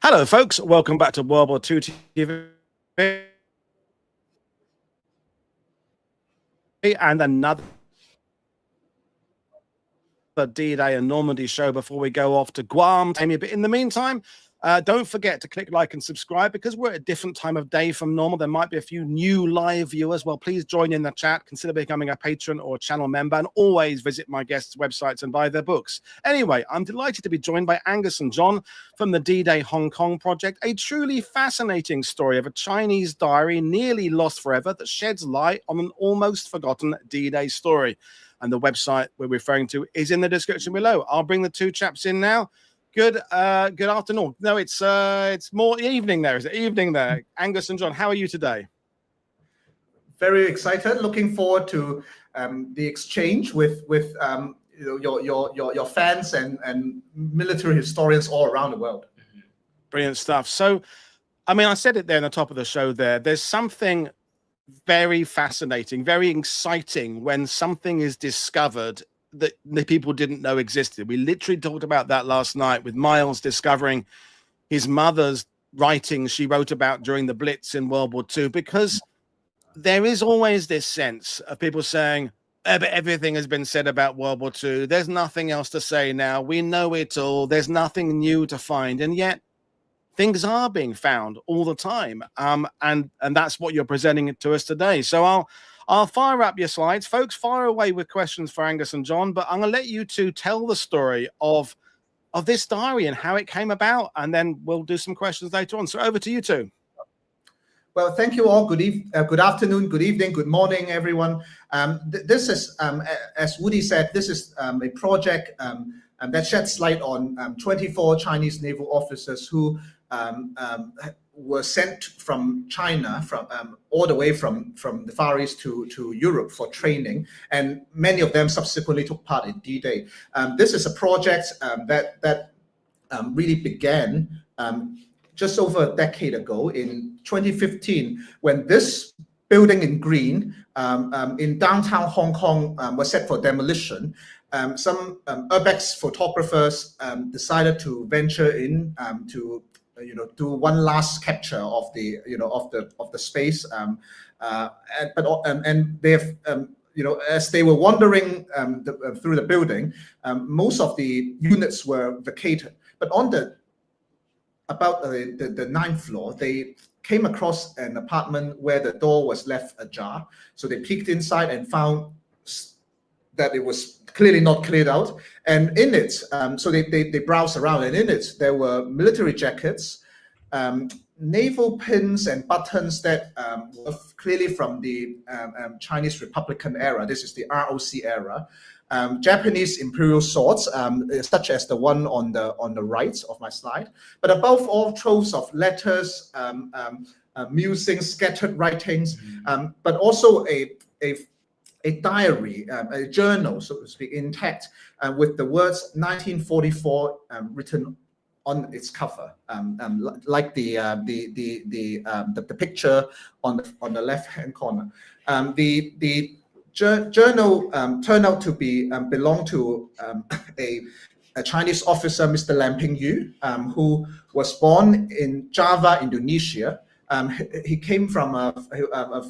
Hello, folks. Welcome back to World War II TV and another D-Day and Normandy show before we go off to Guam. But in the meantime, don't forget to click like and subscribe because we're at a different time of day from normal. There might be a few new live viewers. Well, please join in the chat, consider becoming a patron or channel member, and always visit my guests' websites and buy their books. Anyway, I'm delighted to be joined by Angus and John from the D-Day Hong Kong project, a truly fascinating story of a Chinese diary nearly lost forever that sheds light on an almost forgotten D-Day story. And the website we're referring to is in the description below. I'll bring the two chaps in now. Good afternoon. No, it's more evening there. Is it evening there? Angus and John, how are you today? Very excited. Looking forward to the exchange with your fans and military historians all around the world. Brilliant stuff. So, I mean, I said it there in the top of the show there. There's something very fascinating, very exciting when something is discovered that the people didn't know existed. We literally talked about that last night with Miles discovering his mother's writings she wrote about during the Blitz in World War II, because there is always this sense of people saying, but everything has been said about World War II. There's nothing else to say now. We know it all. There's nothing new to find. And yet things are being found all the time. And that's what you're presenting to us today. So I'll fire up your slides. Folks, fire away with questions for Angus and John, but I'm going to let you two tell the story of this diary and how it came about, and then we'll do some questions later on. So over to you two. Well, thank you all. Good afternoon, good evening, good morning, everyone. This is, as Woody said, this is a project that sheds light on 24 Chinese naval officers who were sent from China, all the way from the Far East to Europe for training, and many of them subsequently took part in D-Day. This is a project that really began just over a decade ago in 2015, when this building in green in downtown Hong Kong was set for demolition. Some urbex photographers decided to venture in to do one last capture of the of the space, and they've as they were wandering through the building, most of the units were vacated. But on about the ninth floor, they came across an apartment where the door was left ajar. So they peeked inside and found that it was clearly not cleared out, and in it, so they browsed around, and in it there were military jackets, naval pins and buttons that were clearly from the Chinese Republican era. This is the ROC era. Japanese imperial swords, such as the one on the right of my slide, but above all, troves of letters, musings, scattered writings, but also a diary, a journal, so to speak, intact, with the words 1944 written on its cover, like the picture on the left-hand corner. The journal turned out to belong to a Chinese officer, Mr. Lam Ping-yu, who was born in Java, Indonesia. He came from a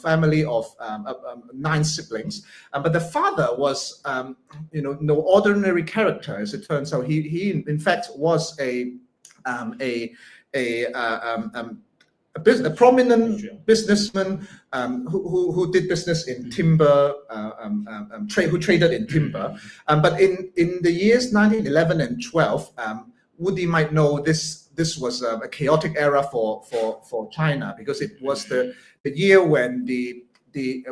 family of 9 siblings, but the father was, no ordinary character. As it turns out, he in fact was a prominent businessman who did business in timber, who traded in timber. But in the years 1911 and 12, Woody might know this was a chaotic era for China, because it was the year when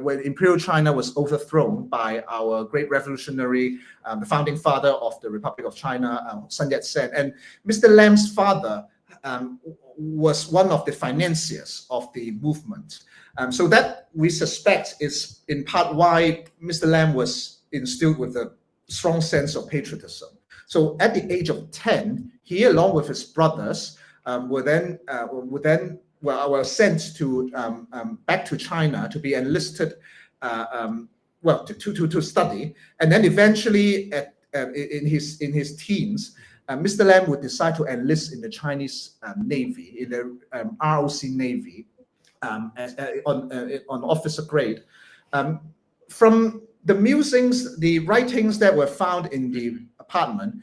when Imperial China was overthrown by our great revolutionary, the founding father of the Republic of China, Sun Yat-sen. And Mr. Lam's father was one of the financiers of the movement. So that, we suspect, is in part why Mr. Lam was instilled with a strong sense of patriotism. So at the age of 10, he, along with his brothers, were sent to back to China to be enlisted, to study, and then eventually in his teens, Mr. Lam would decide to enlist in the Chinese Navy, in the ROC Navy, on officer grade. From the musings, the writings that were found in the apartment,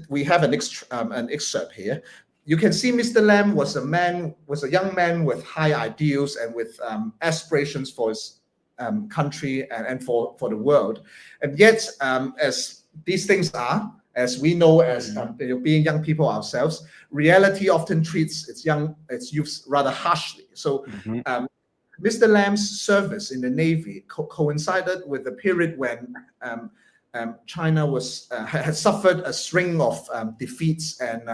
we have an excerpt here. You can see Mr. Lam was a young man with high ideals and with aspirations for his country and for the world. And yet, as these things are, as we know, as being young people ourselves, reality often treats its youth rather harshly. So Mr. Lam's service in the Navy coincided with the period when China had suffered a string of defeats and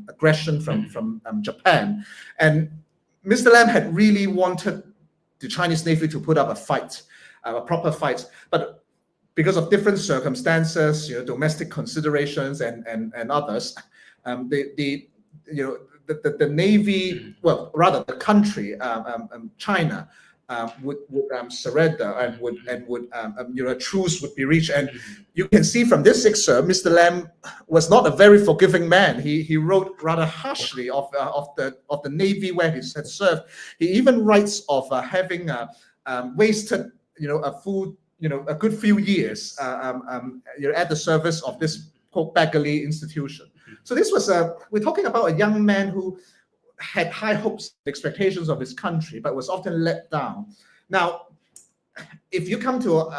aggression from Japan. And Mr. Lam had really wanted the Chinese Navy to put up a fight, a proper fight. But because of different circumstances, domestic considerations and others, the Navy, well, rather the country, China, would surrender and would a truce would be reached. And you can see from this excerpt, Mr. Lam was not a very forgiving man. He wrote rather harshly of the Navy where he had served. He even writes of having wasted a good few years at the service of this beggarly institution. So this was we're talking about a young man who had high hopes and expectations of his country, but was often let down. Now, if you come to,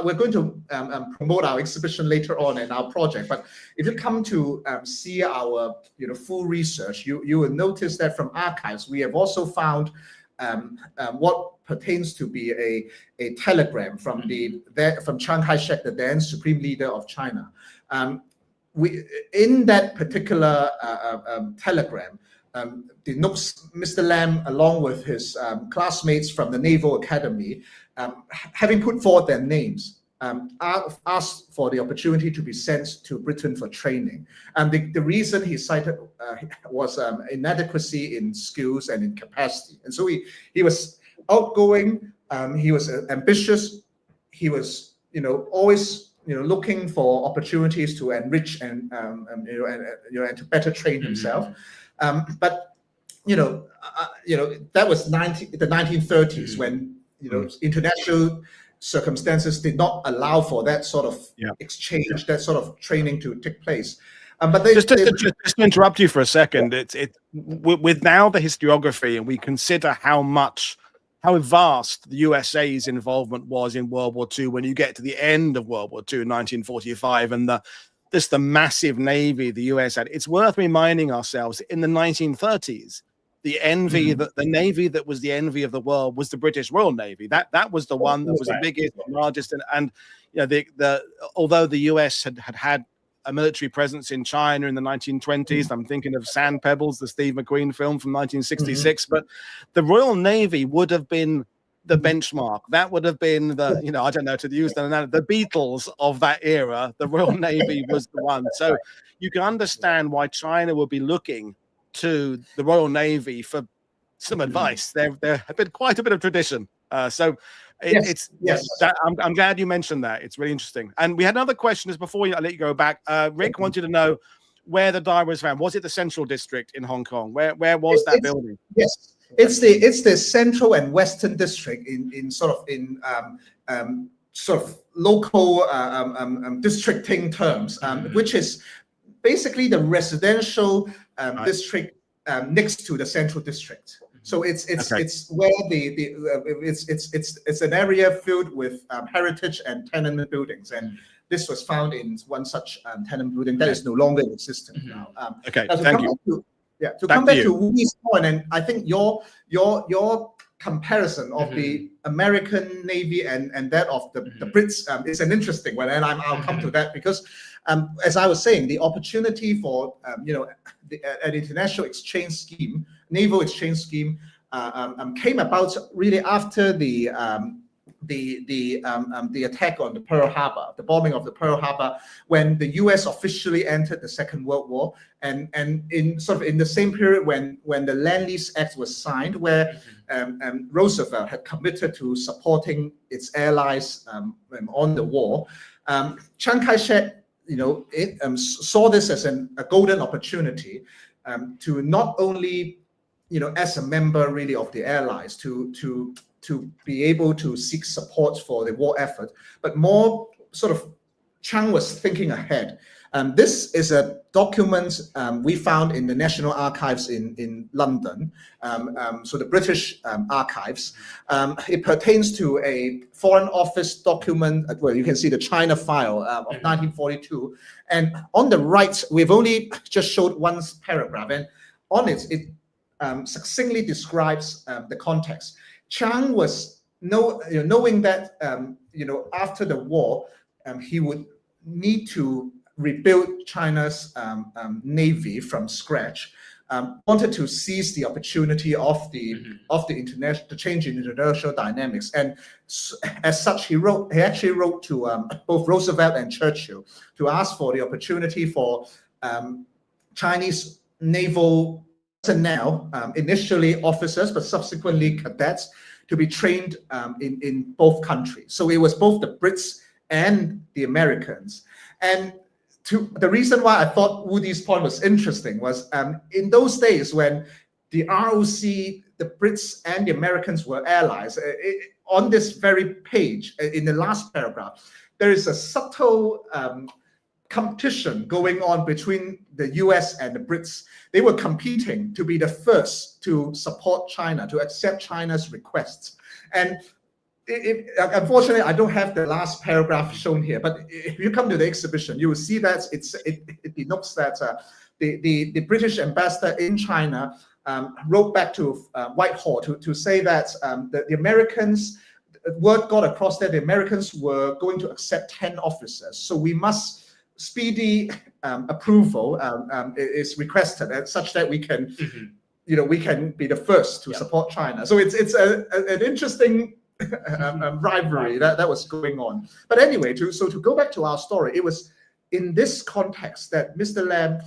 we're going to promote our exhibition later on in our project, but if you come to see our full research, you will notice that from archives, we have also found what pertains to be a telegram from Chiang Kai-shek, the then supreme leader of China. In that particular telegram, denotes Mr. Lam, along with his classmates from the Naval Academy, having put forward their names, asked for the opportunity to be sent to Britain for training. And the reason he cited was inadequacy in skills and in capacity. And so he was outgoing, he was ambitious, he was always looking for opportunities to enrich and to better train himself. But that was the 1930s when international circumstances did not allow for that sort of exchange, that sort of training to take place. But just to interrupt you for a second, with now the historiography, and we consider how vast the USA's involvement was in World War II when you get to the end of World War II in 1945, and the massive navy the US had. It's worth reminding ourselves in the 1930s, the envy that the navy that was the envy of the world was the British Royal Navy. That was the one that was the biggest, largest, and although the US had a military presence in China in the 1920s. I'm thinking of Sand Pebbles, the Steve McQueen film from 1966. But the Royal Navy would have been the benchmark. That would have been the, I don't know, to use the Beatles of that era. The Royal Navy was the one. So you can understand why China would be looking to the Royal Navy for some advice. There have been quite a bit of tradition. I'm glad you mentioned that. It's really interesting. And we had another question just before I let you go back. Rick wanted to know where the diary was found. Was it the Central District in Hong Kong? Where was that building? Yes, it's the Central and Western District in sort of local districting terms, which is basically the residential district next to the Central District. So it's where it's an area filled with heritage and tenement buildings, and this was found in one such tenement building that is no longer in existence now. Thank you. To come back to Wui's point, and I think your comparison of the American Navy and that of the Brits is an interesting one, and I'll come to that because, as I was saying, the opportunity for an international exchange scheme, naval exchange scheme, came about really after the attack on the Pearl Harbor, the bombing of the Pearl Harbor, when the U.S. officially entered the Second World War, and in the same period when the Land-Lease Act was signed, where Roosevelt had committed to supporting its allies on the war. Chiang Kai-shek, saw this as a golden opportunity to not only, as a member really of the Allies, to be able to seek support for the war effort, but more sort of Chang was thinking ahead. This is a document we found in the National Archives in London, so the British archives. It pertains to a Foreign Office document where you can see the China file of 1942. And on the right, we've only just showed one paragraph, and on it, succinctly describes the context. Chang was knowing that after the war, he would need to rebuild China's navy from scratch. Wanted to seize the opportunity of the change in international dynamics, and as such, he actually wrote to both Roosevelt and Churchill to ask for the opportunity for Chinese naval personnel, initially officers, but subsequently cadets, to be trained in both countries. So it was both the Brits and the Americans. And the reason why I thought Woody's point was interesting was in those days when the ROC, the Brits and the Americans were allies, on this very page, in the last paragraph, there is a subtle competition going on between the US and the Brits. They were competing to be the first to support China, to accept China's requests. And unfortunately, I don't have the last paragraph shown here, but if you come to the exhibition, you will see that it denotes that the British ambassador in China wrote back to Whitehall to say that the Americans, word got across that the Americans were going to accept 10 officers. So we must speedy approval is requested, such that we can, we can be the first to support China. So it's an interesting rivalry that was going on. But anyway, to go back to our story, it was in this context that Mr. Lam,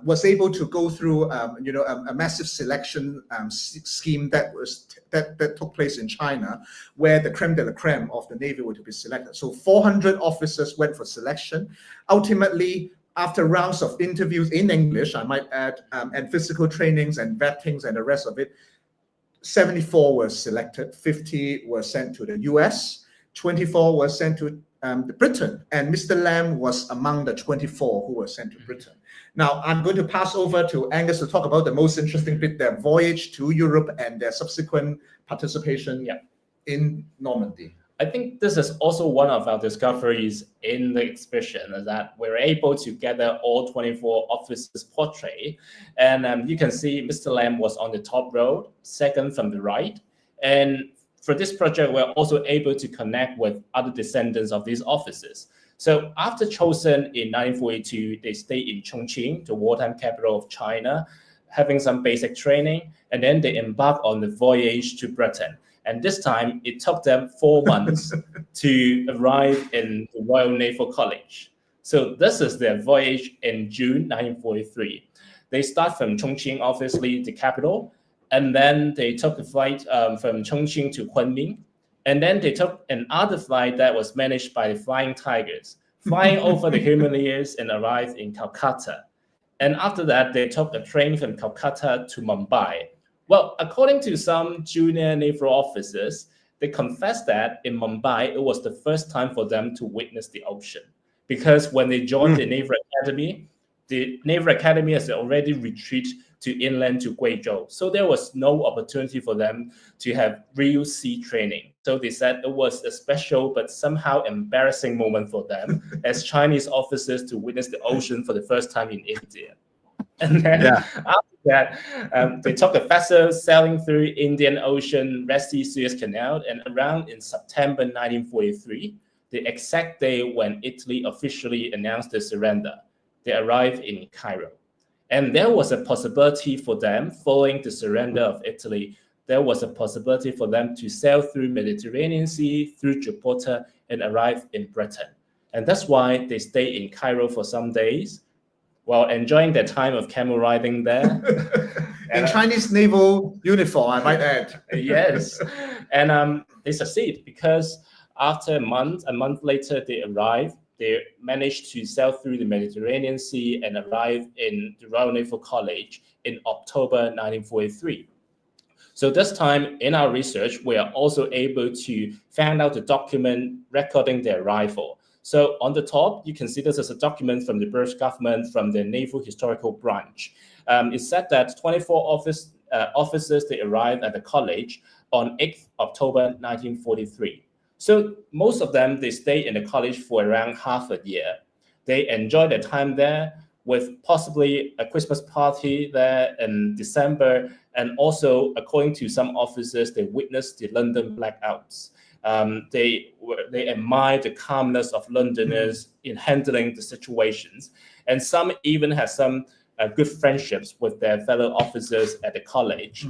was able to go through, a massive selection scheme that took place in China, where the creme de la creme of the Navy were to be selected. So 400 officers went for selection. Ultimately, after rounds of interviews in English, I might add, and physical trainings and vettings and the rest of it, 74 were selected, 50 were sent to the US, 24 were sent to Britain, and Mr. Lam was among the 24 who were sent to Britain. Now, I'm going to pass over to Angus to talk about the most interesting bit, their voyage to Europe and their subsequent participation in Normandy. I think this is also one of our discoveries in the exhibition, is that we're able to gather all 24 officers' portrait. And you can see Mr. Lam was on the top row, second from the right. And for this project, we're also able to connect with other descendants of these officers. So after chosen in 1942, they stayed in Chong-Yin, the wartime capital of China, having some basic training. And then they embarked on the voyage to Britain. And this time, it took them 4 months to arrive in the Royal Naval College. So this is their voyage in June 1943. They start from Chongqing, obviously the capital, and then they took a flight from Chongqing to Kunming. And then they took another flight that was managed by the Flying Tigers, flying over the Himalayas and arrived in Calcutta. And after that, they took a train from Calcutta to Mumbai. Well, according to some junior naval officers, they confessed that in Mumbai, it was the first time for them to witness the ocean. Because when they joined the Naval Academy has already retreated to inland to Guizhou. So there was no opportunity for them to have real sea training. So they said it was a special but somehow embarrassing moment for them as Chinese officers to witness the ocean for the first time in India. And then after that, they took a vessel sailing through Indian Ocean, Red Sea, Suez Canal, and around in September 1943, the exact day when Italy officially announced the surrender, they arrived in Cairo. And there was a possibility for them, following the surrender of Italy, there was a possibility for them to sail through Mediterranean Sea, through Gibraltar, and arrive in Britain. And that's why they stayed in Cairo for some days, while enjoying their time of camel riding there. In Chinese naval uniform, I might add. Yes. And they succeed because after a month later, they arrived. they managed to sail through the Mediterranean Sea and arrive in the Royal Naval College in October 1943. So this time in our research, we are also able to find out the document recording their arrival. So on the top, you can see this is a document from the British government from the Naval Historical Branch. It said that 24 officers, they arrived at the college on 8th October 1943. So most of them, they stayed in the college for around half a year. They enjoyed their time there with possibly a Christmas party there in December. And also, according to some officers, they witnessed the London blackouts. They admired the calmness of Londoners in handling the situations. And some even had some good friendships with their fellow officers at the college.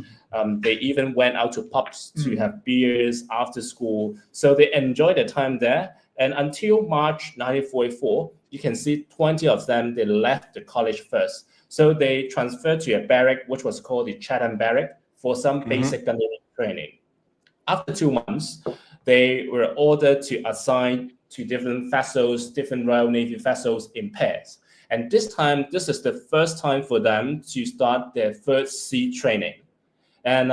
They even went out to pubs to have beers after school. So they enjoyed their time there. And until March 1944, you can see 20 of them, they left the college first. So they transferred to a barrack, which was called the Chatham Barrack, for some basic gunnery training. After 2 months, they were ordered to assign to different vessels, different Royal Navy vessels in pairs. And this time, this is the first time for them to start their first sea training. And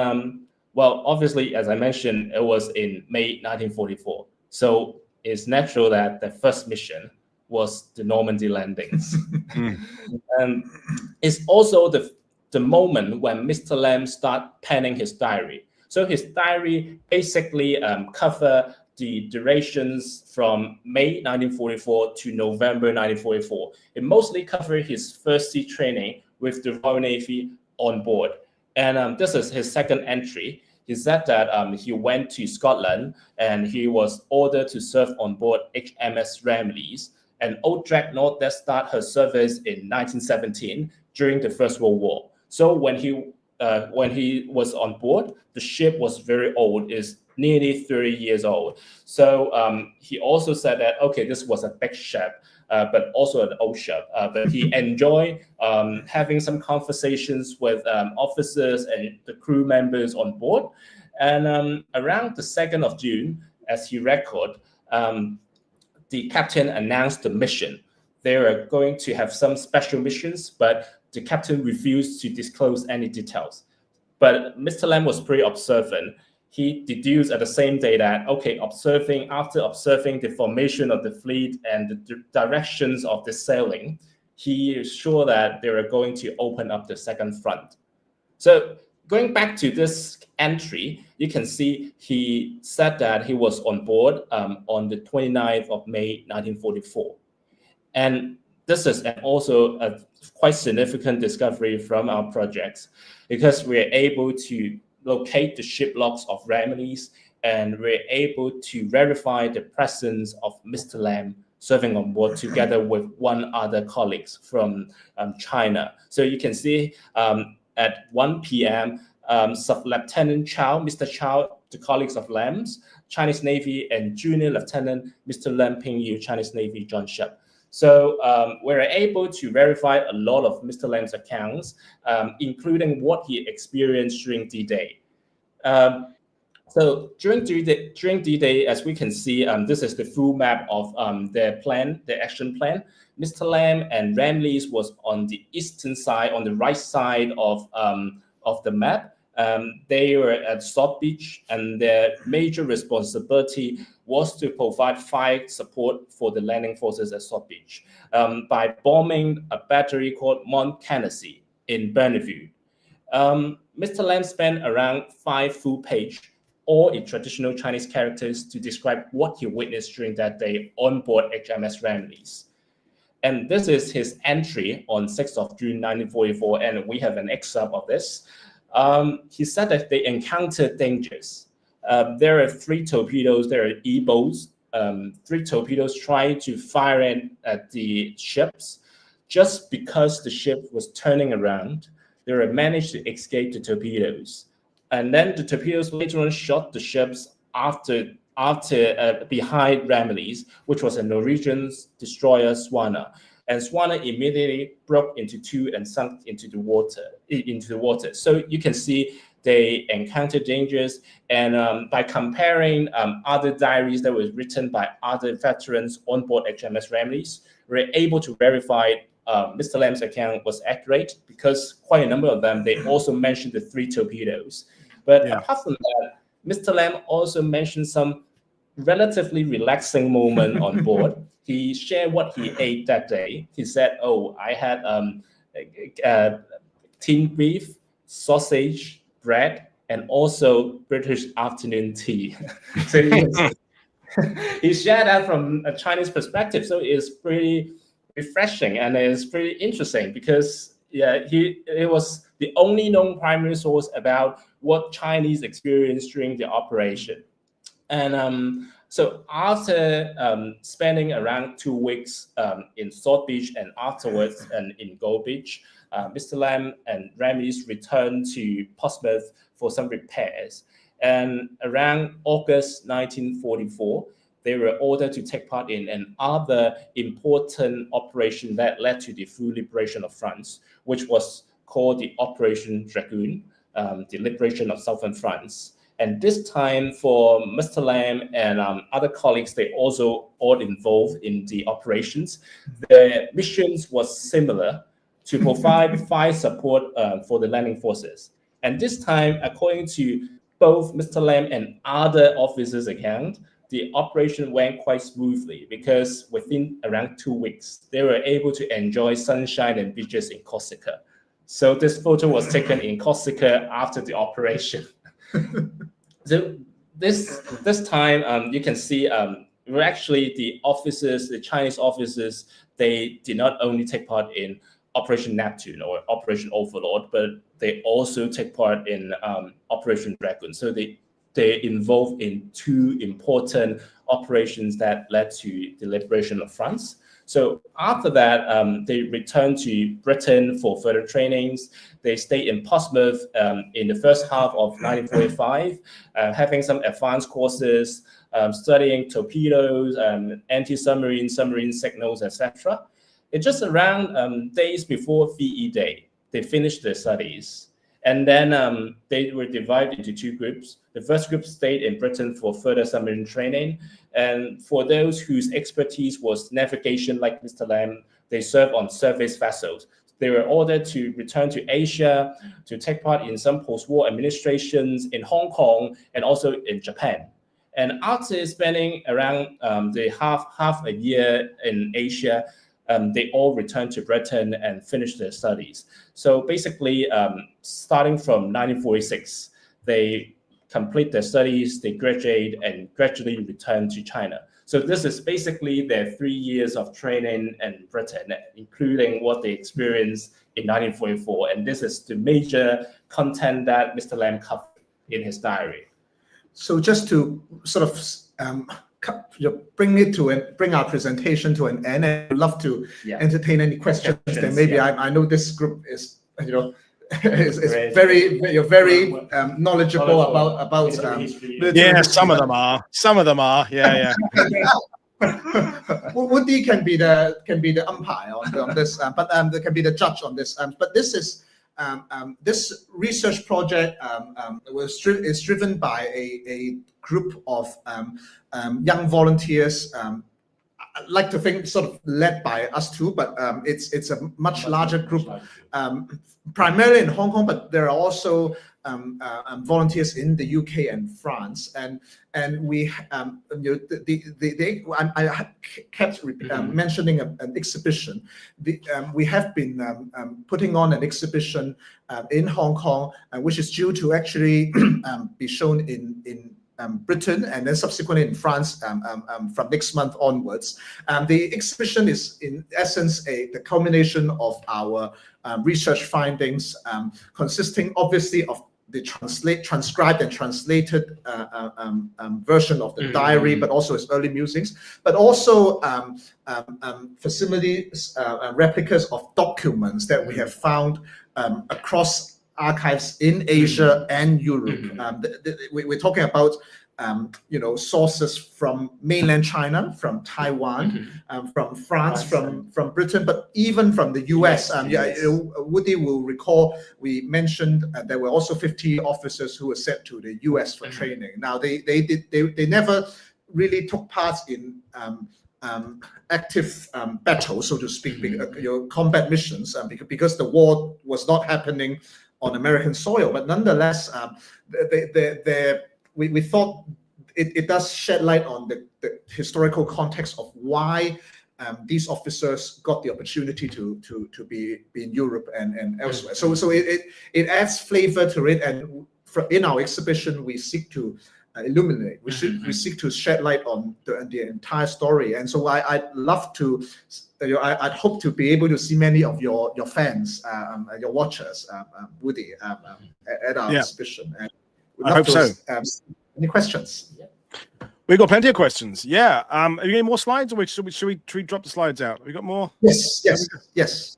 well, obviously, as I mentioned, it was in May 1944. So it's natural that the first mission was the Normandy landings. And it's also the moment when Mr. Lam started penning his diary. So his diary basically cover the durations from May 1944 to November 1944. It mostly covered his first sea training with the Royal Navy on board. And this is his second entry. He said that he went to Scotland and he was ordered to serve on board HMS Ramillies, an old dreadnought that started her service in 1917 during the First World War. So when he was on board, the ship was very old, is nearly 30 years old. So he also said that, okay, this was a big ship, but also an old ship. But he enjoyed having some conversations with officers and the crew members on board. And around the 2nd of June, as he recorded, the captain announced the mission. They were going to have some special missions, but the captain refused to disclose any details. But Mr. Lam was pretty observant. He deduced at the same day that, okay, after observing the formation of the fleet and the directions of the sailing, he is sure that they were going to open up the second front. So going back to this entry, you can see he said that he was on board on the 29th of May, 1944. And this is also a quite significant discovery from our projects because we're able to locate the ship logs of Ramillies and we're able to verify the presence of Mr. Lam serving on board together with one other colleagues from China. So you can see at 1 p.m., Sub-Lieutenant Chow, Mr. Chow, the colleagues of Lam's, Chinese Navy, and Junior Lieutenant Mr. Lam Ping-yu, Chinese Navy, John Shep. So we're able to verify a lot of Mr. Lam's accounts, including what he experienced during D-Day. So during D-Day, as we can see, this is the full map of their plan, their action plan. Mr. Lam and Ramillies was on the eastern side, on the right side of the map. They were at Sword Beach, and their major responsibility was to provide fire support for the landing forces at Sword Beach by bombing a battery called Mont Cannacy in Bernaville. Mr. Lam spent around 5 full pages, all in traditional Chinese characters, to describe what he witnessed during that day on board HMS Ramillies. And this is his entry on 6th of June 1944, and we have an excerpt of this. He said that they encountered dangers. There are 3 torpedoes, there are E-boats, 3 torpedoes trying to fire in at the ships. Just because the ship was turning around, they were managed to escape the torpedoes. And then the torpedoes later on shot the ships after behind Ramillies, which was a Norwegian destroyer, Swana. And Swana immediately broke into 2 and sunk into the water. So you can see they encountered dangers. And by comparing other diaries that were written by other veterans on board HMS Remedies, we were able to verify Mr. Lam's account was accurate, because quite a number of them, they also mentioned the 3 torpedoes. But apart from that, Mr. Lam also mentioned some relatively relaxing moment on board. He shared what he ate that day. He said, "Oh, I had tinned beef, sausage, bread, and also British afternoon tea." So he shared that from a Chinese perspective. So it's pretty refreshing, and it's pretty interesting, because it was the only known primary source about what Chinese experienced during the operation. And so after spending around 2 weeks in Sword Beach and afterwards in Gold Beach, Mr. Lam and Remedies returned to Portsmouth for some repairs. And around August 1944, they were ordered to take part in another important operation that led to the full liberation of France, which was called the Operation Dragoon, the liberation of southern France. And this time, for Mr. Lam and other colleagues, they also all involved in the operations. The missions was similar, to provide fire support for the landing forces. And this time, according to both Mr. Lam and other officers' account, the operation went quite smoothly, because within around 2 weeks, they were able to enjoy sunshine and beaches in Corsica. So this photo was taken in Corsica after the operation. So this time, you can see were actually the officers, the Chinese officers, they did not only take part in Operation Neptune or Operation Overlord, but they also take part in Operation Dragoon. So they're involved in 2 important operations that led to the liberation of France. So after that, they returned to Britain for further trainings. They stayed in Portsmouth in the first half of 1945, having some advanced courses, studying torpedoes, anti-submarine, submarine signals, etc. It's just around days before VE Day, they finished their studies. And then they were divided into 2 groups. The first group stayed in Britain for further submarine training. And for those whose expertise was navigation, like Mr. Lam, they served on surface vessels. They were ordered to return to Asia to take part in some post-war administrations in Hong Kong and also in Japan. And after spending around the half a year in Asia, they all returned to Britain and finished their studies. So basically, starting from 1946, they complete their studies, they graduate, and gradually return to China. So this is basically their 3 years of training in Britain, including what they experienced in 1944. And this is the major content that Mr. Lam covered in his diary. So just to sort of bring our presentation to an end, and I'd love to entertain any questions. Then maybe I know this group is is very knowledgeable about some of them are Woody can be the umpire on this, but there can be the judge on this. But this is this research project is driven by a group of young volunteers. I'd like to think sort of led by us too, but it's a much larger group, primarily in Hong Kong, but there are also volunteers in the UK and France, and we I kept mentioning an exhibition. We have been putting on an exhibition in Hong Kong, which is due to actually be shown in Britain and then subsequently in France from next month onwards. The exhibition is in essence the culmination of our research findings, consisting obviously of the transcribed and translated version of the diary, but also its early musings, but also facilities, replicas of documents that we have found across archives in Asia and Europe. We're talking about sources from mainland China, from Taiwan, from France, from Britain, but even from the US. Woody will recall we mentioned there were also 50 officers who were sent to the US for training. Now they never really took part in active battles, so to speak, combat missions, because the war was not happening on American soil. But nonetheless, we thought it does shed light on the historical context of why these officers got the opportunity to be in Europe and elsewhere. So it adds flavor to it, and in our exhibition we seek to illuminate. We seek to shed light on the entire story. And so I'd love to. I'd hope to be able to see many of your fans, your watchers, Woody, at our exhibition. And I hope so. Any questions? Yeah. We've got plenty of questions. Yeah. Are you getting more slides, or should we drop the slides out? We got more? Yes.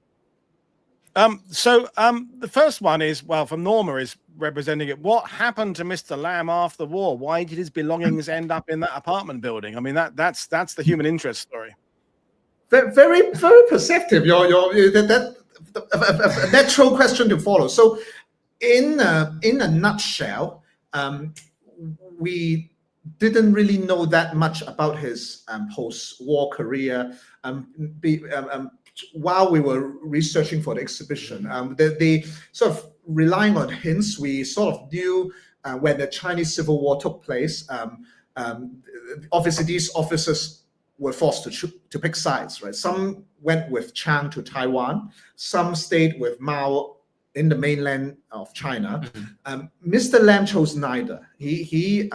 So the first one is, well, from Norma, is representing it. What happened to Mr. Lam after the war? Why did his belongings end up in that apartment building? I mean, that's the human interest story. Very, very perceptive. A natural question to follow. So, in a nutshell, we didn't really know that much about his post-war career. While we were researching for the exhibition, they sort of relying on hints. We sort of knew when the Chinese Civil War took place. Obviously, these officers were forced to pick sides, right? Some went with Chiang to Taiwan. Some stayed with Mao in the mainland of China. Mr. Lam chose neither. He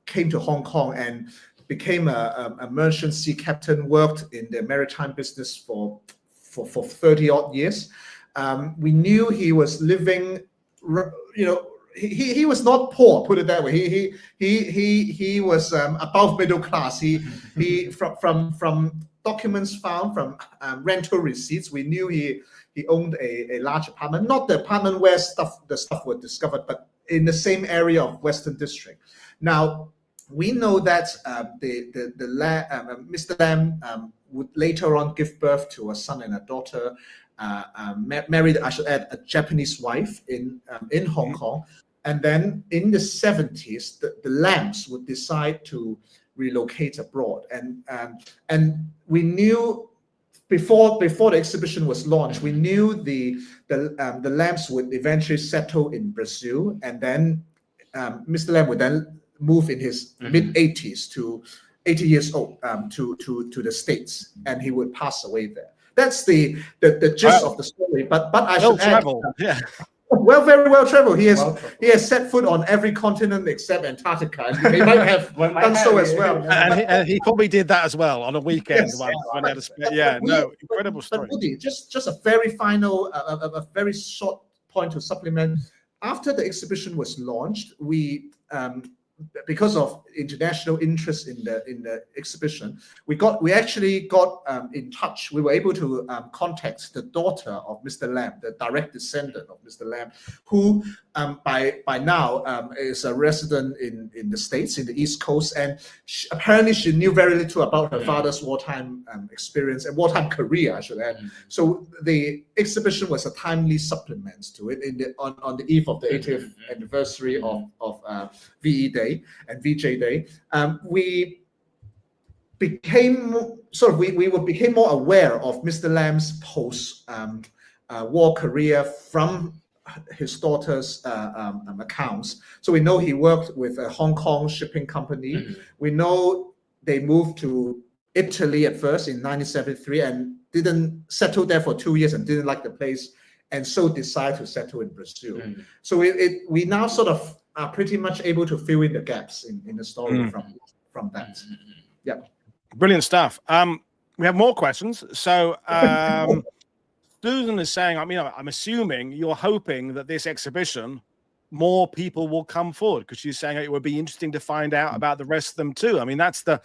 came to Hong Kong and became a merchant sea captain, worked in the maritime business for 30 odd years. We knew he was living, he was not poor, put it that way. He was above middle class. He from documents found, from rental receipts, we knew he owned a large apartment, not the apartment where the stuff was discovered, but in the same area of Western District. Now, we know that Mr. Lam would later on give birth to a son and a daughter, married, I should add, a Japanese wife in Hong Kong. And then in the 70s, the Lams would decide to relocate abroad. And we knew before the exhibition was launched, we knew the Lams would eventually settle in Brazil, and then Mr. Lam would then move in his mid-80s to 80 years old to the States, and he would pass away there. That's the gist of the story. But I should add, very well traveled. He has set foot on every continent except Antarctica, and he might have done so as well. And he probably did that as well on a weekend. Incredible story. But Woody, just a very final, a very short point to supplement. After the exhibition was launched, we because of international interest in the exhibition, we actually got in touch. We were able to contact the daughter of Mr. Lam, the direct descendant of Mr. Lam, who by now is a resident in the States, in the East Coast, and apparently she knew very little about her father's wartime experience and wartime career, I should add. So the exhibition was a timely supplement to it on the eve of the 80th anniversary of VE Day and VJ Day. We became more aware of Mr. Lam's post war career from his daughter's accounts. So we know he worked with a Hong Kong shipping company. We know they moved to Italy at first in 1973 and didn't settle there for 2 years and didn't like the place, and so decided to settle in Brazil. So we now sort of are pretty much able to fill in the gaps in the story from that. Yeah. Brilliant stuff. We have more questions. So Susan is saying, I'm assuming you're hoping that this exhibition, more people will come forward, because she's saying it would be interesting to find out about the rest of them too. I mean, that's the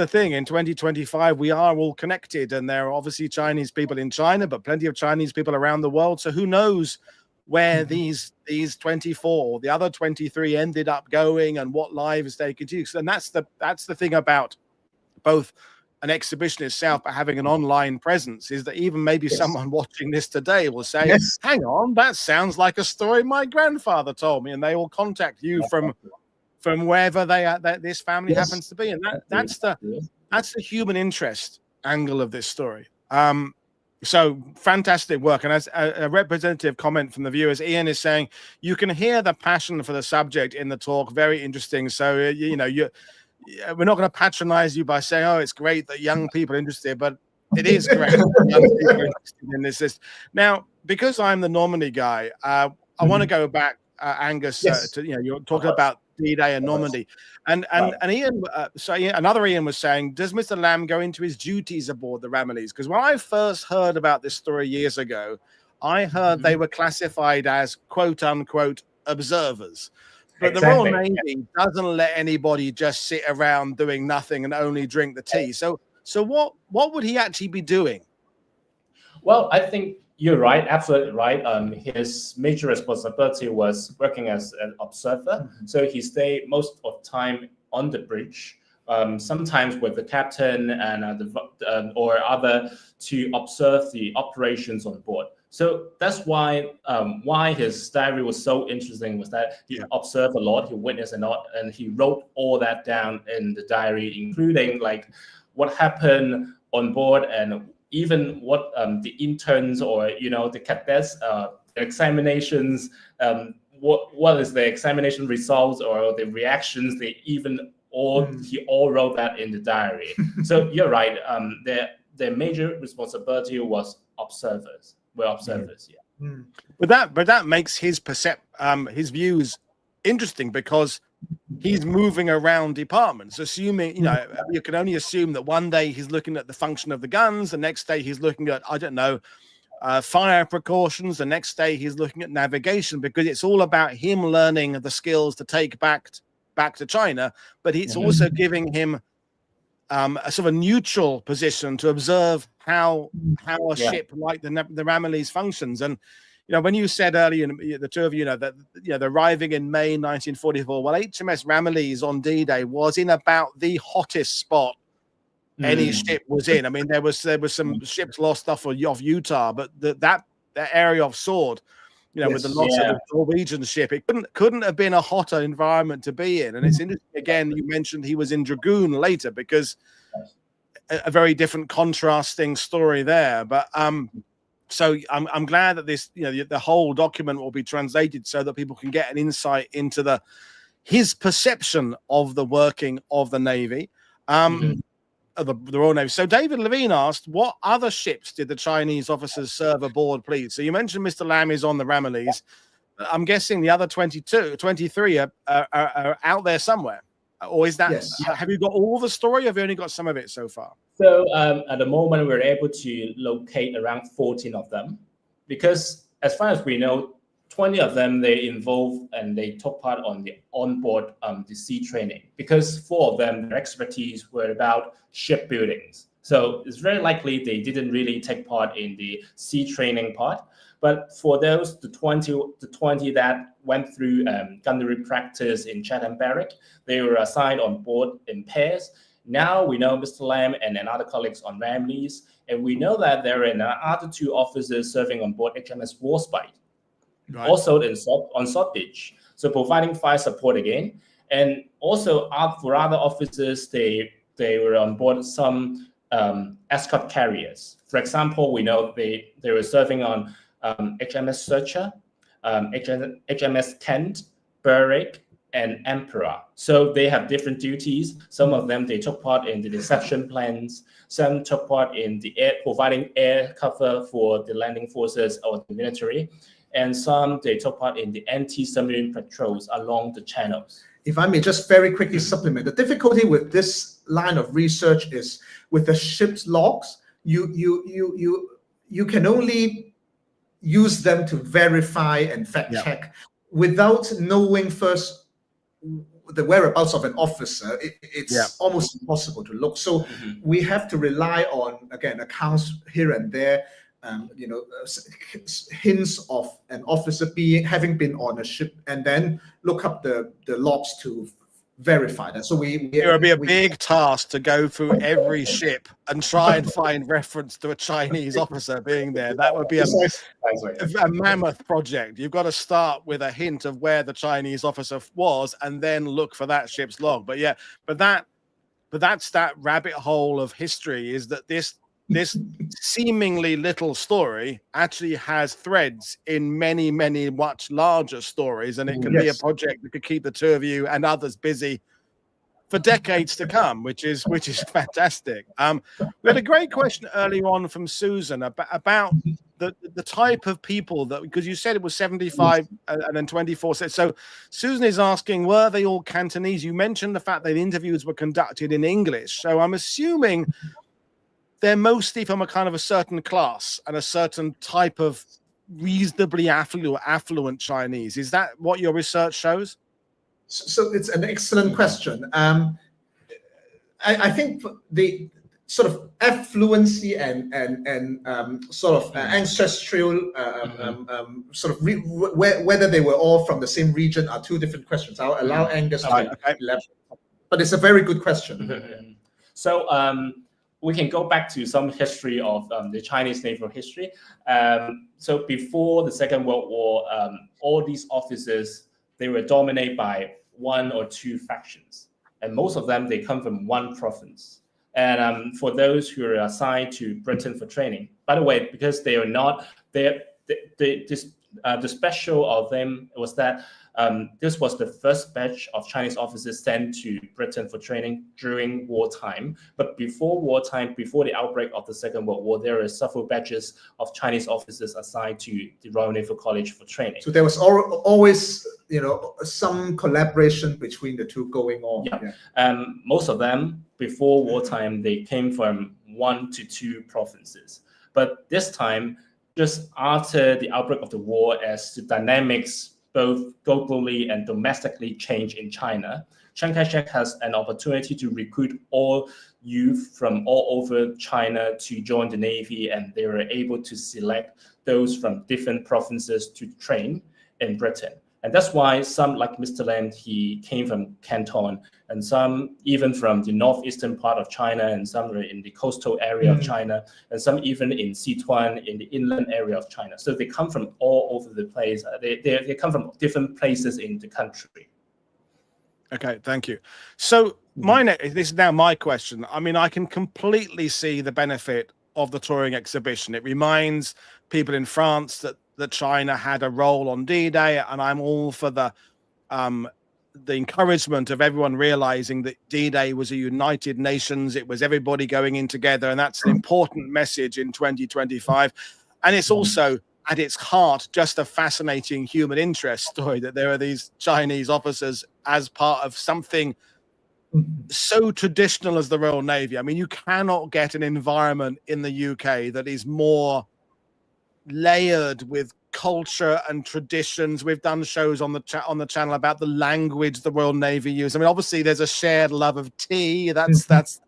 thing. In 2025, we are all connected, and there are obviously Chinese people in China, but plenty of Chinese people around the world. So who knows where these 24, the other 23 ended up going and what lives they could use. And that's the thing about both an exhibition itself, but having an online presence, is that even maybe someone watching this today will say, hang on, that sounds like a story my grandfather told me, and they will contact you from wherever this family happens to be. And that's the human interest angle of this story. So fantastic work. And as a representative comment from the viewers, Ian is saying, you can hear the passion for the subject in the talk. Very interesting. So, we're not going to patronize you by saying, oh, it's great that young people are interested, but it is great that young people are interested in this. Now, because I'm the Normandy guy, I want to go back, Angus, to, you're talking about DDay and Normandy. And Ian, another Ian was saying, does Mr. Lam go into his duties aboard the Ramillies? Because when I first heard about this story years ago, I heard they were classified as quote unquote observers. But the Royal Navy doesn't let anybody just sit around doing nothing and only drink the tea. So what would he actually be doing? Well, I think you're right, absolutely right. His major responsibility was working as an observer. So he stayed most of the time on the bridge, sometimes with the captain and or other, to observe the operations on board. So that's why his diary was so interesting, was that he observed a lot, he witnessed a lot, and he wrote all that down in the diary, including like what happened on board, and even what the interns or the cadets examinations, what is the examination results or the reactions, he all wrote that in the diary. So you're right, their major responsibility was observers. We're observers, But that makes his views interesting, because he's moving around departments, assuming, you can only assume that one day he's looking at the function of the guns, the next day he's looking at, I don't know, fire precautions, the next day he's looking at navigation, because it's all about him learning the skills to take back to China, but it's also giving him a sort of a neutral position to observe how a ship like the Ramillies functions. And when you said earlier, the two of you that they're arriving in May 1944, well, HMS Ramillies on D-Day was in about the hottest spot any ship was in. I mean, there was some ships lost off Utah, but that area of Sword, with the loss of the Norwegian ship, it couldn't have been a hotter environment to be in. And it's interesting, again, you mentioned he was in Dragoon later, because a very different contrasting story there. But so I'm glad that this, the whole document will be translated so that people can get an insight into his perception of the working of the Navy, of the Royal Navy. So David Levine asked, what other ships did the Chinese officers serve aboard, please? So you mentioned Mr. Lam is on the Ramillies. I'm guessing the other 23 are out there somewhere. Or is that, have you got all the story, or have you only got some of it so far? So at the moment, we're able to locate around 14 of them, because as far as we know, 20 of them, they involved and they took part on the onboard the sea training, because 4 of them, their expertise were about shipbuildings. So it's very likely they didn't really take part in the sea training part. But for those, the 20 that went through gunnery practice in Chatham Barrack, they were assigned on board in pairs. Now we know Mr. Lam and other colleagues on Ramillies, and we know that there are another 2 officers serving on board HMS Warspite, also on Sword Beach, so providing fire support again. And also for other officers, they were on board some escort carriers. For example, we know they were serving on HMS Searcher, HMS Kent, Berwick, and Emperor. So they have different duties. Some of them, they took part in the deception plans. Some took part in providing air cover for the landing forces or the military. And some, they took part in the anti-submarine patrols along the channels. If I may just very quickly supplement, the difficulty with this line of research is with the ship's logs, you can only use them to verify and fact check without knowing first the whereabouts of an officer. It's almost impossible to look. So we have to rely on, again, accounts here and there. hints of an officer having been on a ship, and then look up the logs to verify that. So it would be a big task to go through every ship and try and find reference to a Chinese officer being there. That would be a mammoth project. You've got to start with a hint of where the Chinese officer was and then look for that ship's log. But that's that rabbit hole of history, is that this seemingly little story actually has threads in many, many much larger stories, and it can be a project that could keep the two of you and others busy for decades to come, which is fantastic. We had a great question earlier on from Susan about the type of people that, because you said it was 75 and then 24. So Susan is asking, were they all Cantonese? You mentioned the fact that interviews were conducted in English, so I'm assuming they're mostly from a kind of a certain class and a certain type of reasonably affluent Chinese. Is that what your research shows? So it's an excellent question. I think the sort of affluency and sort of ancestral sort of whether they were all from the same region are two different questions. I'll allow Angus to elaborate, but it's a very good question. So we can go back to some history of the Chinese naval history. So before the Second World War, all these officers, they were dominated by one or two factions, and most of them, they come from one province. And for those who are assigned to Britain for training, by the way, because they are not, the special of them was that this was the first batch of Chinese officers sent to Britain for training during wartime. But before wartime, before the outbreak of the Second World War, there were several batches of Chinese officers assigned to the Royal Naval College for training. So there was always, some collaboration between the two going on. Yeah. Most of them, before wartime, they came from 1 to 2 provinces. But this time, just after the outbreak of the war, as the dynamics both globally and domestically change in China, Chiang Kai-shek has an opportunity to recruit all youth from all over China to join the Navy, and they were able to select those from different provinces to train in Britain. And that's why some, like Mr. Lam, he came from Canton, and some even from the northeastern part of China, and some were in the coastal area of China, and some even in Sichuan, in the inland area of China. So they come from all over the place. They come from different places in the country. Okay, thank you. So this is now my question. I mean, I can completely see the benefit of the touring exhibition. It reminds people in France that China had a role on D-Day, and I'm all for the encouragement of everyone realizing that D-Day was a united nations. It was everybody going in together, and that's an important message in 2025. And it's also at its heart just a fascinating human interest story that there are these Chinese officers as part of something so traditional as the Royal Navy. I mean, you cannot get an environment in the UK that is more layered with culture and traditions. We've done shows on the channel about the language the Royal Navy use. I mean, obviously there's a shared love of tea. That's the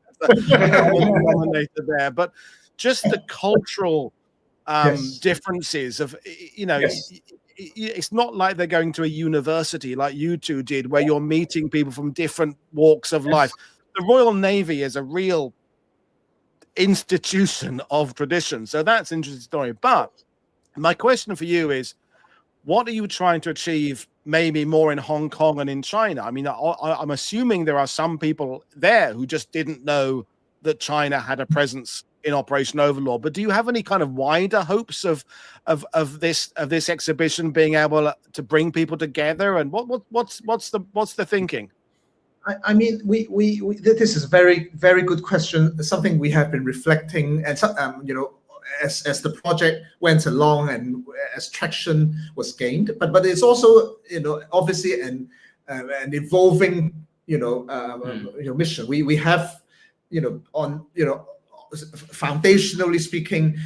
denominator there. But just the cultural differences of, it's not like they're going to a university like you two did, where you're meeting people from different walks of life. The Royal Navy is a real institution of tradition. So that's an interesting story. But my question for you is, what are you trying to achieve maybe more in Hong Kong and in China? I mean, I'm assuming there are some people there who just didn't know that China had a presence in Operation Overlord. But do you have any kind of wider hopes of this exhibition being able to bring people together? And what's the thinking? I mean, we this is a very, very good question. Something we have been reflecting, and as the project went along and as traction was gained, but it's also obviously an evolving mission. We have foundationally speaking,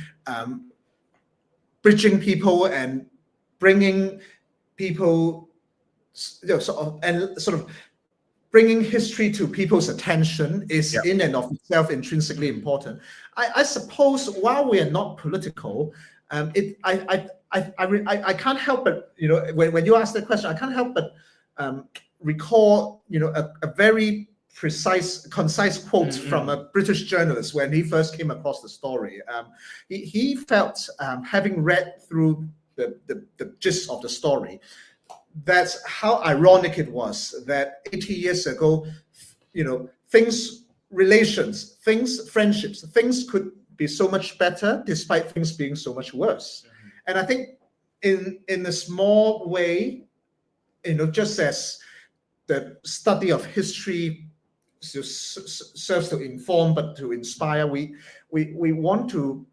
bridging people and bringing people, sort of bringing history to people's attention is Yeah. in and of itself intrinsically important. I suppose while we are not political, I can't help but, you know, when you ask that question, I can't help but recall, you know, a very concise quote from a British journalist when he first came across the story. He felt, having read through the gist of the story, that's how ironic it was that 80 years ago, you know, relations, friendships, things could be so much better despite things being so much worse. And I think in a small way, you know, just as the study of history serves to inform but to inspire, we want to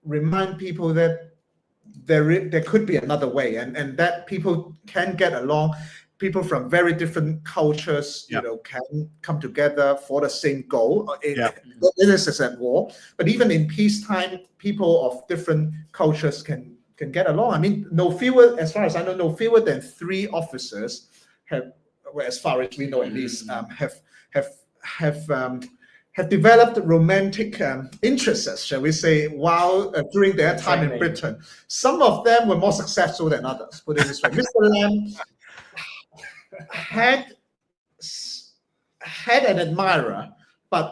remind people that there could be another way, and that people can get along. People from very different cultures, you know, can come together for the same goal. This is at war, but even in peacetime, people of different cultures can get along. I mean, no fewer, as far as I know, no fewer than 3 officers have, well, as far as we know at least, have developed romantic interests, shall we say, while during their time in Britain. Some of them were more successful than others, put it this way. Mr. Lam had an admirer, but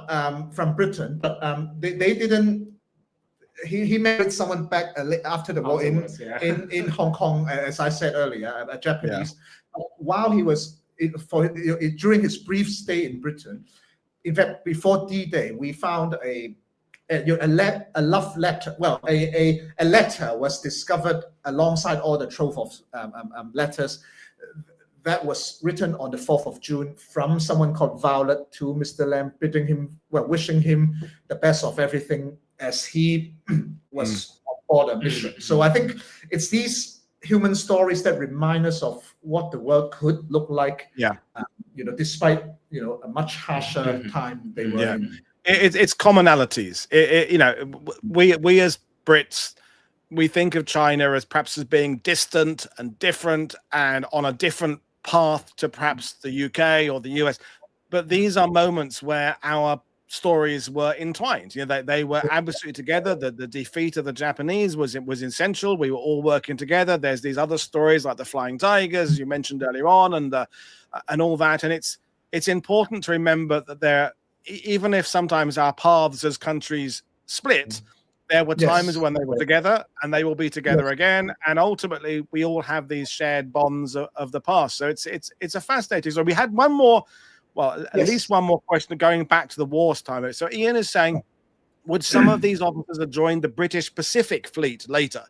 from Britain, but they didn't. He married someone back after the war in Hong Kong, as I said earlier, a Japanese. While he was during his brief stay in Britain. In fact, before D-Day, we found a love letter. Well, a letter was discovered alongside all the trove of letters that was written on the 4th of June from someone called Violet to Mr. Lam, bidding him, well, wishing him the best of everything as he was on board a mission. So I think it's these human stories that remind us of what the world could look like. You know, despite, you know, a much harsher time they were in. It's commonalities. You know, we as Brits, we think of China as perhaps as being distant and different and on a different path to perhaps the UK or the US. But these are moments where our stories were entwined. You know, they were absolutely together. The defeat of the Japanese was essential. We were all working together. There's these other stories like the Flying Tigers, as you mentioned earlier on, and all that. And it's important to remember that even if sometimes our paths as countries split, there were times when they were together, and they will be together again. And ultimately, we all have these shared bonds of the past. So it's a fascinating. So we had one more. Well, at least one more question going back to the war's time. So Ian is saying, would some of these officers have joined the British Pacific Fleet later?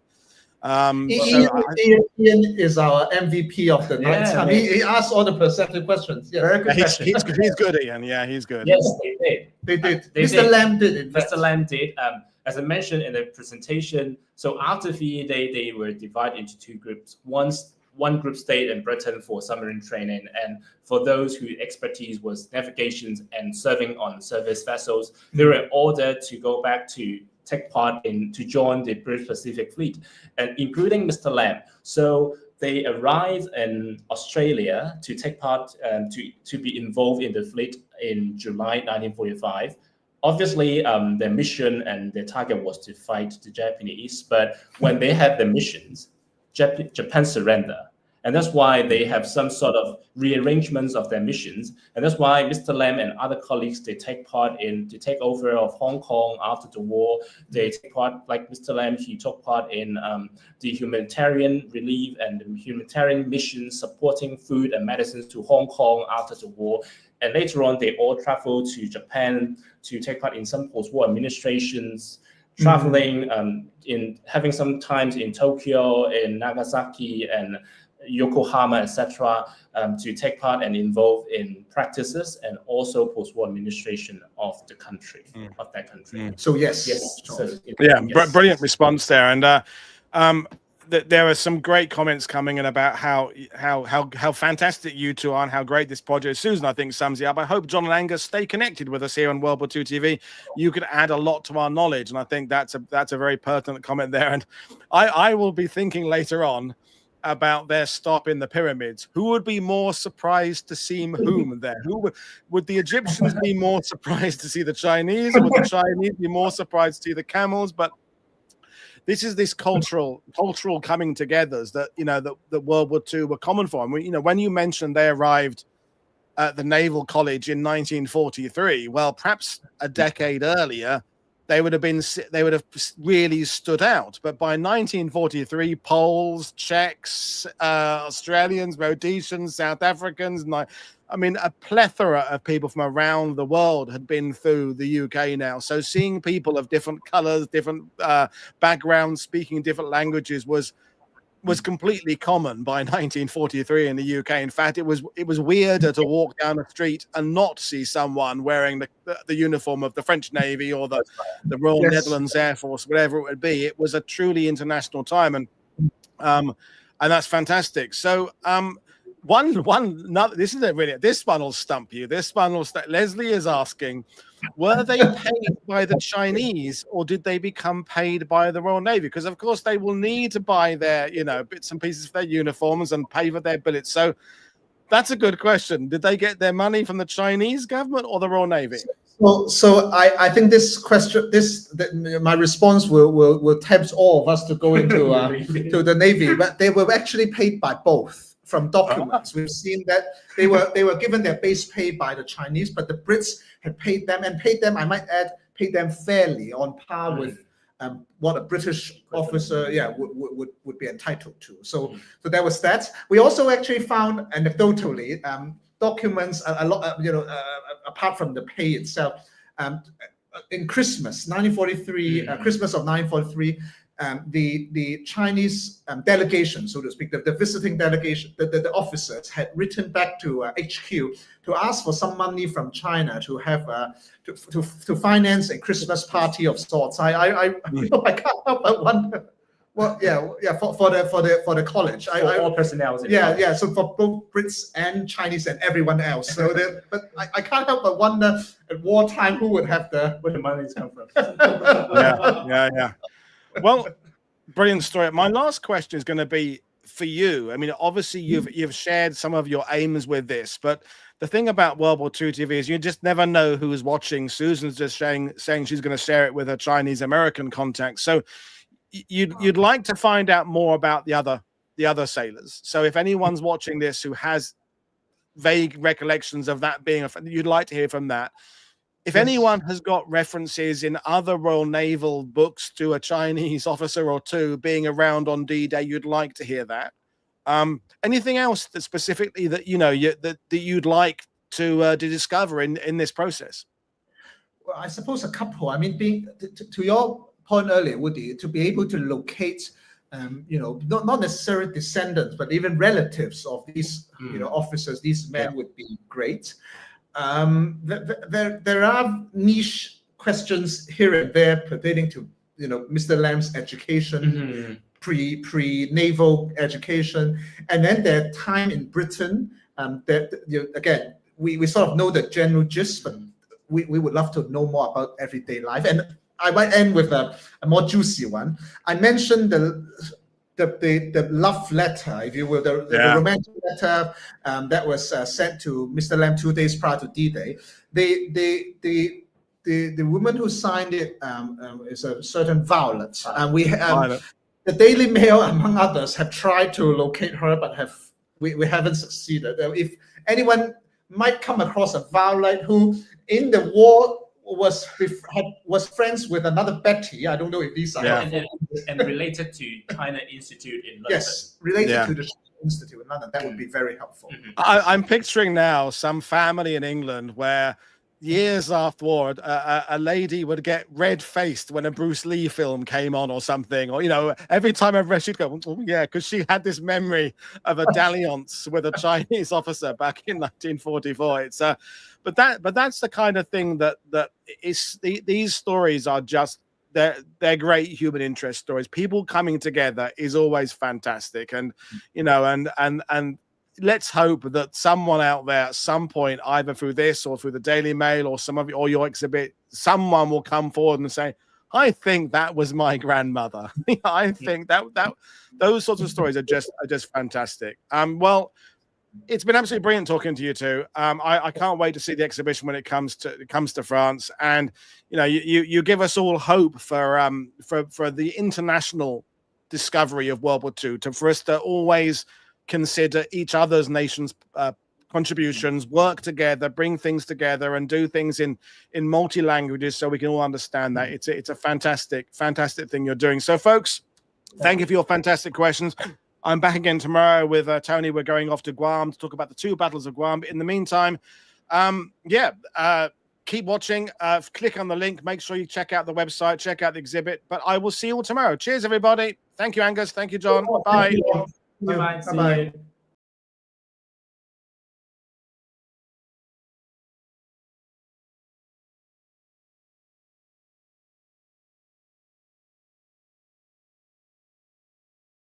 Ian is our MVP of the night. I mean, he asked all the perceptive questions. Very good question. He's good, Ian. Yeah, he's good. Yes, they did. Mr. Lam did. Mr. Lam did. As I mentioned in the presentation, so after VE-Day, they were divided into 2 groups. One group stayed in Britain for submarine training, and for those whose expertise was navigation and serving on service vessels, they were ordered to go back to take part to join the British Pacific Fleet, and including Mr. Lam. So they arrived in Australia to take part to be involved in the fleet in July 1945. Obviously, their mission and their target was to fight the Japanese, but when they had the missions, Japan surrender. And that's why they have some sort of rearrangements of their missions. And that's why Mr. Lam and other colleagues, they take part in the takeover of Hong Kong after the war. They take part, like Mr. Lam, he took part in the humanitarian relief and the humanitarian missions supporting food and medicines to Hong Kong after the war. And later on, they all traveled to Japan to take part in some post-war administrations, traveling, in having some times in Tokyo, in Nagasaki, and Yokohama, etc., to take part and involve in practices and also post-war administration of the country, of that country. So yes. So, brilliant response there. And there are some great comments coming in about how fantastic you two are and how great this project is. Susan, I think, sums it up. I hope John and Angus stay connected with us here on World War II TV. You could add a lot to our knowledge, and I think that's a very pertinent comment there. And I will be thinking later on about their stop in the pyramids, who would be more surprised to see whom there? Would the Egyptians be more surprised to see the Chinese? Would the Chinese be more surprised to see the camels? But this is this cultural coming togethers that that World War II were common for. And when you mentioned they arrived at the Naval College in 1943, well, perhaps a decade earlier, they would have really stood out. But by 1943, Poles, Czechs, Australians, Rhodesians, South Africans, a plethora of people from around the world had been through the UK now. So seeing people of different colors, different backgrounds, speaking different languages was completely common by 1943 in the UK. In fact, it was weirder to walk down the street and not see someone wearing the uniform of the French Navy or the Royal Netherlands Air Force, whatever it would be. It was a truly international time, and that's fantastic. So this is it really. This one will stump you. Leslie is asking, were they paid by the Chinese or did they become paid by the Royal Navy? Because of course they will need to buy their, bits and pieces for their uniforms and pay for their billets. So that's a good question. Did they get their money from the Chinese government or the Royal Navy? So I think this question, my response will tempt all of us to go into to the Navy, but they were actually paid by both. From documents, we've seen that they were given their base pay by the Chinese, but the Brits had paid them, I might add, paid them fairly on par with what a British officer would be entitled to. So there was that. We also actually found anecdotally documents a lot, apart from the pay itself. In Christmas 1943, Christmas of 1943. The Chinese delegation, so to speak, the visiting delegation, the officers had written back to HQ to ask for some money from China to have to finance a Christmas party of sorts. I can't help but wonder. Well, for the college, all personnel. So for both Brits and Chinese and everyone else. So but I can't help but wonder at wartime who would have where the money's come from. Yeah. Well, brilliant story. My last question is going to be for you. I mean, obviously you've shared some of your aims with this, but the thing about World War II TV is you just never know who is watching. Susan's just saying she's going to share it with her Chinese American contacts. So you'd like to find out more about the other sailors. So if anyone's watching this who has vague recollections of that being you'd like to hear from that. If anyone has got references in other Royal Naval books to a Chinese officer or two being around on D-Day, you'd like to hear that. Anything else that specifically that that you'd like to discover in this process? Well, I suppose a couple. I mean, to your point earlier, Woody, to be able to locate, not necessarily descendants, but even relatives of these, officers, these men would be great. There are niche questions here and there pertaining to Mr. Lam's education, pre-naval education, and then their time in Britain. Again, we sort of know the general gist, but we would love to know more about everyday life. And I might end with a more juicy one. I mentioned the love letter, if you will, the romantic letter that was sent to Mr. Lam 2 days prior to D-Day. The woman who signed it is a certain Violet, and we the Daily Mail, among others, have tried to locate her, but we haven't succeeded. If anyone might come across a Violet who, in the war, was friends with another Betty. I don't know if these are and related to China Institute in London. Yes, related to the Institute in London. That would be very helpful. I'm picturing now some family in England where years after war, a lady would get red-faced when a Bruce Lee film came on or something, or every time I've read, she'd go, because she had this memory of a dalliance with a Chinese officer back in 1944. It's but that's the kind of thing that is these stories are just they're great human interest stories. People coming together is always fantastic, and and let's hope that someone out there at some point, either through this or through the Daily Mail or your exhibit, someone will come forward and say, I think that was my grandmother. I think that those sorts of stories are just fantastic. Well, it's been absolutely brilliant talking to you two. I can't wait to see the exhibition when it comes to France, and you give us all hope for the international discovery of World War II, for us to always consider each other's nations' contributions, work together, bring things together, and do things in multi languages so we can all understand that. It's a fantastic thing you're doing. So, folks, thank you for your fantastic questions. I'm back again tomorrow with Tony. We're going off to Guam to talk about the 2 battles of Guam. But in the meantime, keep watching. Click on the link. Make sure you check out the website, check out the exhibit. But I will see you all tomorrow. Cheers, everybody. Thank you, Angus. Thank you, John. Bye. Bye-bye. Bye-bye.